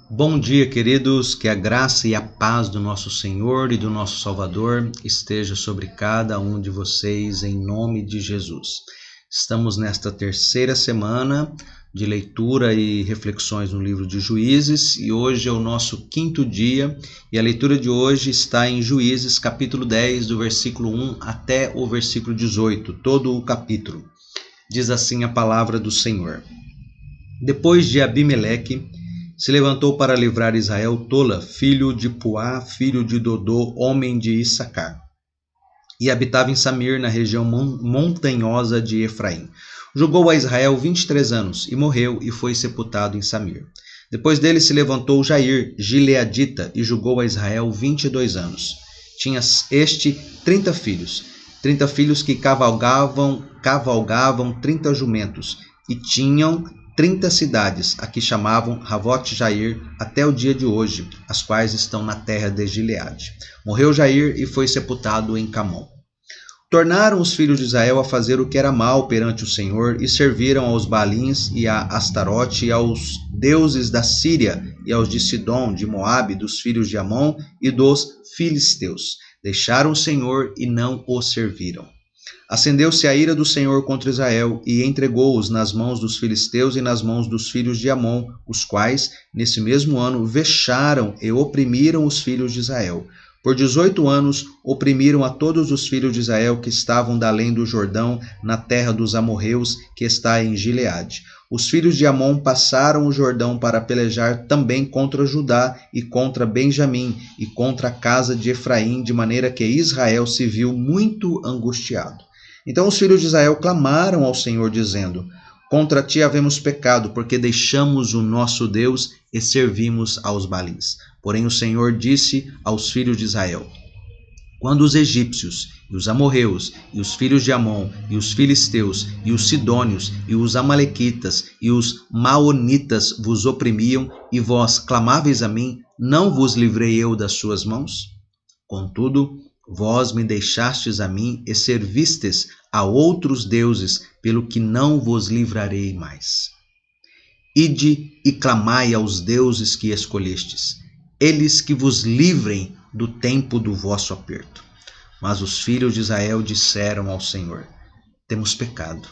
Bom dia, queridos, que a graça e a paz do nosso Senhor e do nosso Salvador esteja sobre cada um de vocês, em nome de Jesus. Estamos nesta terceira semana de leitura e reflexões no livro de Juízes e hoje é o nosso quinto dia e a leitura de hoje está em Juízes capítulo 10, do versículo 1 até o versículo 18, todo o capítulo. Diz assim a palavra do Senhor. Depois de Abimeleque, se levantou para livrar Israel Tola, filho de Puá, filho de Dodô, homem de Issacar, e habitava em Samir, na região montanhosa de Efraim. Julgou a Israel 23 anos, e morreu, e foi sepultado em Samir. Depois dele se levantou Jair, gileadita, e julgou a Israel 22 anos. Tinha este 30 filhos que cavalgavam 30 jumentos, e tinham 30 cidades, a que chamavam Ravote Jair até o dia de hoje, as quais estão na terra de Gileade. Morreu Jair e foi sepultado em Camon. Tornaram os filhos de Israel a fazer o que era mal perante o Senhor e serviram aos Baalins e a Astarote e aos deuses da Síria e aos de Sidom, de Moabe, dos filhos de Amon e dos filisteus. Deixaram o Senhor e não o serviram. Acendeu-se a ira do Senhor contra Israel e entregou-os nas mãos dos filisteus e nas mãos dos filhos de Amon, os quais, nesse mesmo ano, vexaram e oprimiram os filhos de Israel. Por 18 anos, oprimiram a todos os filhos de Israel que estavam da além do Jordão, na terra dos amorreus, que está em Gileade. Os filhos de Amon passaram o Jordão para pelejar também contra Judá e contra Benjamim e contra a casa de Efraim, de maneira que Israel se viu muito angustiado. Então os filhos de Israel clamaram ao Senhor, dizendo: Contra ti havemos pecado, porque deixamos o nosso Deus e servimos aos Baalins. Porém o Senhor disse aos filhos de Israel: Quando os egípcios, e os amorreus, e os filhos de Amon, e os filisteus, e os sidônios, e os amalequitas, e os maonitas vos oprimiam, e vós clamáveis a mim, não vos livrei eu das suas mãos? Contudo, vós me deixastes a mim e servistes a outros deuses, pelo que não vos livrarei mais. Ide e clamai aos deuses que escolhestes, eles que vos livrem do tempo do vosso aperto. Mas os filhos de Israel disseram ao Senhor: Temos pecado.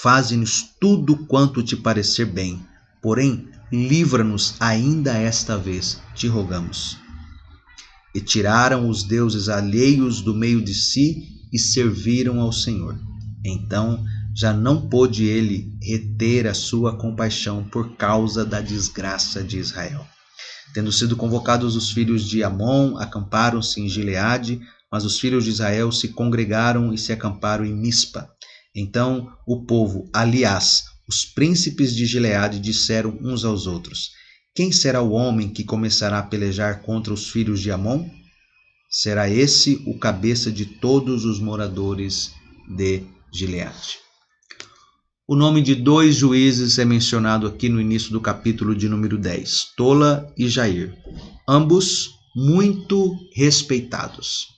Faze-nos tudo quanto te parecer bem, porém livra-nos ainda esta vez, te rogamos. E tiraram os deuses alheios do meio de si e serviram ao Senhor. Então já não pôde ele reter a sua compaixão por causa da desgraça de Israel. Tendo sido convocados os filhos de Amon, acamparam-se em Gileade, mas os filhos de Israel se congregaram e se acamparam em Mispa. Então o povo, aliás, os príncipes de Gileade, disseram uns aos outros: Quem será o homem que começará a pelejar contra os filhos de Amon? Será esse o cabeça de todos os moradores de Gileade. O nome de dois juízes é mencionado aqui no início do capítulo de número 10, Tola e Jair, ambos muito respeitados.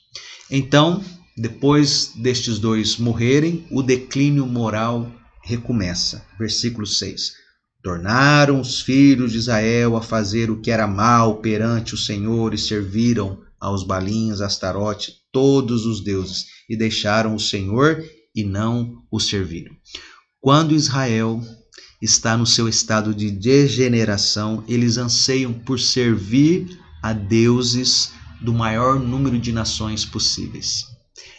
Então, depois destes dois morrerem, o declínio moral recomeça. Versículo 6. Tornaram os filhos de Israel a fazer o que era mal perante o Senhor e serviram aos Baalins, Astarote, todos os deuses, e deixaram o Senhor e não o serviram. Quando Israel está no seu estado de degeneração, eles anseiam por servir a deuses do maior número de nações possíveis.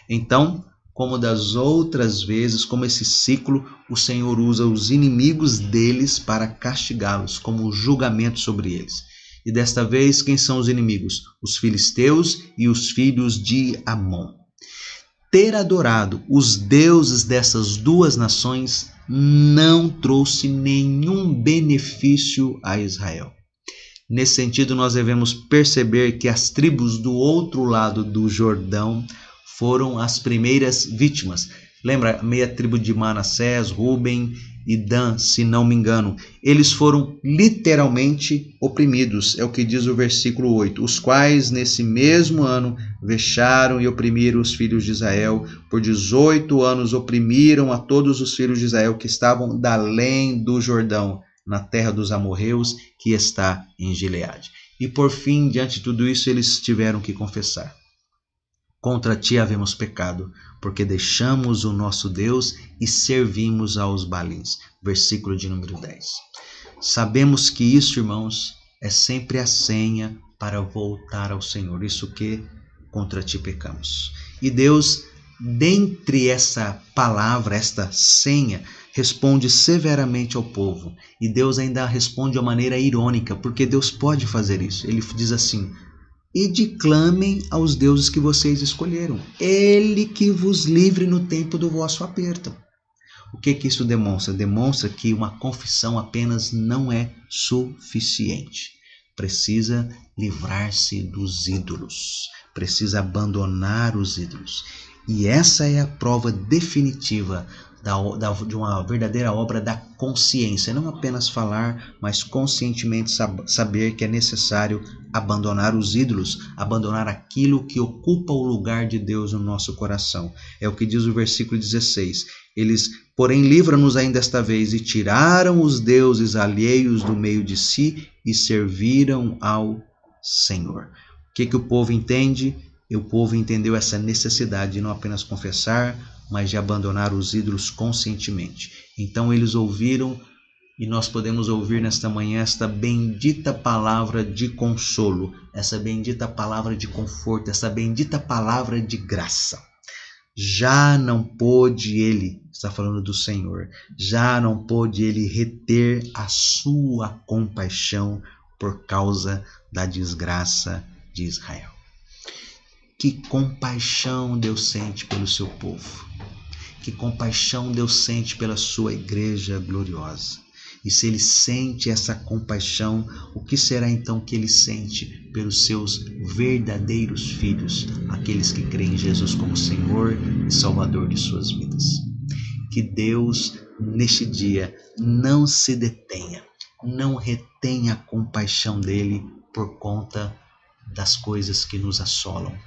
Então, como das outras vezes, como esse ciclo, o Senhor usa os inimigos deles para castigá-los, como julgamento sobre eles. E desta vez, quem são os inimigos? Os filisteus e os filhos de Amon. Ter adorado os deuses dessas duas nações não trouxe nenhum benefício a Israel. Nesse sentido, nós devemos perceber que as tribos do outro lado do Jordão foram as primeiras vítimas. Lembra a meia tribo de Manassés, Ruben e Dan, se não me engano. Eles foram literalmente oprimidos, é o que diz o versículo 8, os quais nesse mesmo ano vexaram e oprimiram os filhos de Israel. Por 18 anos oprimiram a todos os filhos de Israel que estavam da além do Jordão. na terra dos amorreus, que está em Gileade. E por fim, diante de tudo isso, eles tiveram que confessar: contra ti havemos pecado, porque deixamos o nosso Deus e servimos aos Baalins. Versículo de número 10. Sabemos que isso, irmãos, é sempre a senha para voltar ao Senhor. Isso que contra ti pecamos. E Deus, dentre essa palavra, esta senha, responde severamente ao povo. E Deus ainda responde de uma maneira irônica, porque Deus pode fazer isso. Ele diz assim: e clamem aos deuses que vocês escolheram, ele que vos livre no tempo do vosso aperto. O que isso demonstra? Demonstra que uma confissão apenas não é suficiente. Precisa livrar-se dos ídolos, precisa abandonar os ídolos. E essa é a prova definitiva de uma verdadeira obra da consciência. Não apenas falar, mas conscientemente saber que é necessário abandonar os ídolos, abandonar aquilo que ocupa o lugar de Deus no nosso coração. É o que diz o versículo 16. Eles, porém, livram-nos ainda esta vez, e tiraram os deuses alheios do meio de si e serviram ao Senhor. O que o povo entende? O povo entendeu essa necessidade de não apenas confessar, mas de abandonar os ídolos conscientemente. Então eles ouviram, e nós podemos ouvir nesta manhã esta bendita palavra de consolo, essa bendita palavra de conforto, essa bendita palavra de graça. Já não pôde ele, está falando do Senhor, já não pôde ele reter a sua compaixão por causa da desgraça de Israel. Que compaixão Deus sente pelo seu povo. Que compaixão Deus sente pela sua igreja gloriosa. E se ele sente essa compaixão, o que será então que ele sente pelos seus verdadeiros filhos, aqueles que creem em Jesus como Senhor e Salvador de suas vidas? Que Deus, neste dia, não se detenha, não retenha a compaixão dele por conta das coisas que nos assolam.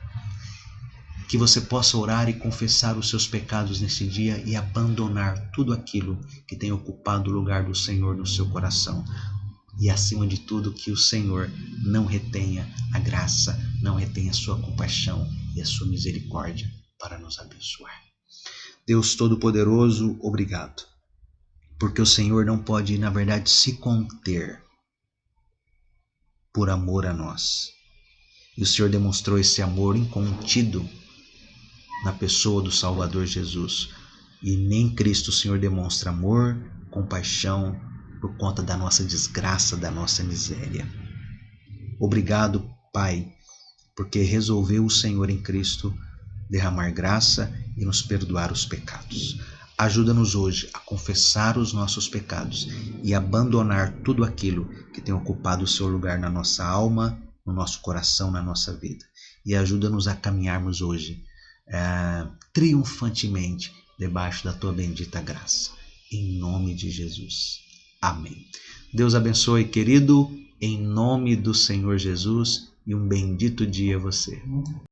Que você possa orar e confessar os seus pecados nesse dia e abandonar tudo aquilo que tem ocupado o lugar do Senhor no seu coração. E acima de tudo, que o Senhor não retenha a graça, não retenha a sua compaixão e a sua misericórdia para nos abençoar. Deus Todo-Poderoso, obrigado. Porque o Senhor não pode, na verdade, se conter por amor a nós. E o Senhor demonstrou esse amor incontido na pessoa do Salvador Jesus. E nem Cristo o Senhor demonstra amor, compaixão por conta da nossa desgraça, da nossa miséria. Obrigado, Pai, porque resolveu o Senhor em Cristo derramar graça e nos perdoar os pecados. Ajuda-nos hoje a confessar os nossos pecados e abandonar tudo aquilo que tem ocupado o seu lugar na nossa alma, no nosso coração, na nossa vida. E ajuda-nos a caminharmos hoje triunfantemente debaixo da tua bendita graça. Em nome de Jesus. Amém. Deus abençoe, querido, em nome do Senhor Jesus, e um bendito dia a você.